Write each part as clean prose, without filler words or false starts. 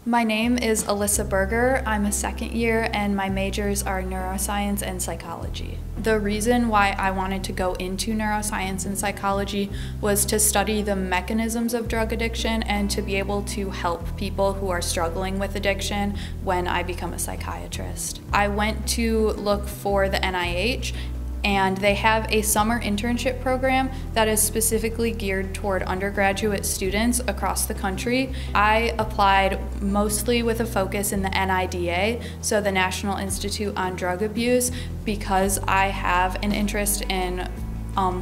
My name is Alyssa Burger. I'm a second year and my majors are neuroscience and psychology. The reason why I wanted to go into neuroscience and psychology was to study the mechanisms of drug addiction and to be able to help people who are struggling with addiction when I become a psychiatrist. I went to look for the NIH, and they have a summer internship program that is specifically geared toward undergraduate students across the country. I applied mostly with a focus in the NIDA, so the National Institute on Drug Abuse, because I have an interest in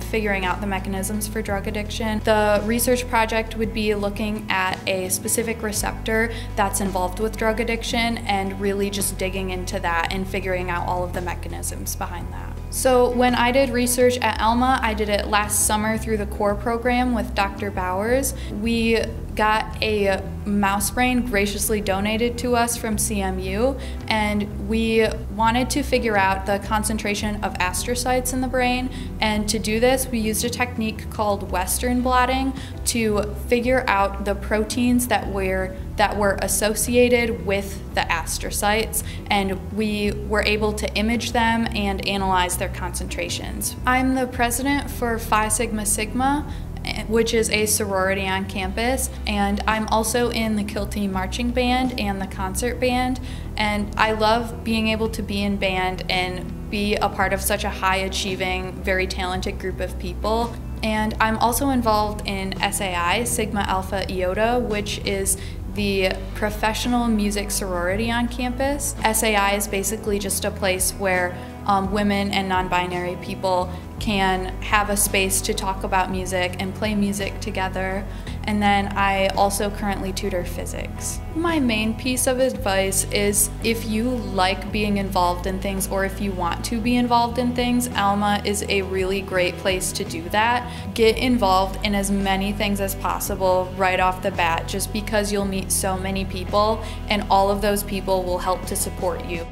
figuring out the mechanisms for drug addiction. The research project would be looking at a specific receptor that's involved with drug addiction and really just digging into that and figuring out all of the mechanisms behind that. So when I did research at Alma, I did it last summer through the core program with Dr. Bowers. We got a mouse brain graciously donated to us from CMU, and we wanted to figure out the concentration of astrocytes in the brain. And to do this, we used a technique called Western blotting to figure out the proteins that were associated with the astrocytes, and we were able to image them and analyze their concentrations. I'm the president for Phi Sigma Sigma, which is a sorority on campus, and I'm also in the Kill Team marching band and the concert band, and I love being able to be in band and be a part of such a high achieving, very talented group of people. And I'm also involved in SAI, Sigma Alpha Iota, which is the professional music sorority on campus. SAI is basically just a place where women and non-binary people can have a space to talk about music and play music together. And then I also currently tutor physics. My main piece of advice is if you like being involved in things, or if you want to be involved in things, Alma is a really great place to do that. Get involved in as many things as possible right off the bat, just because you'll meet so many people and all of those people will help to support you.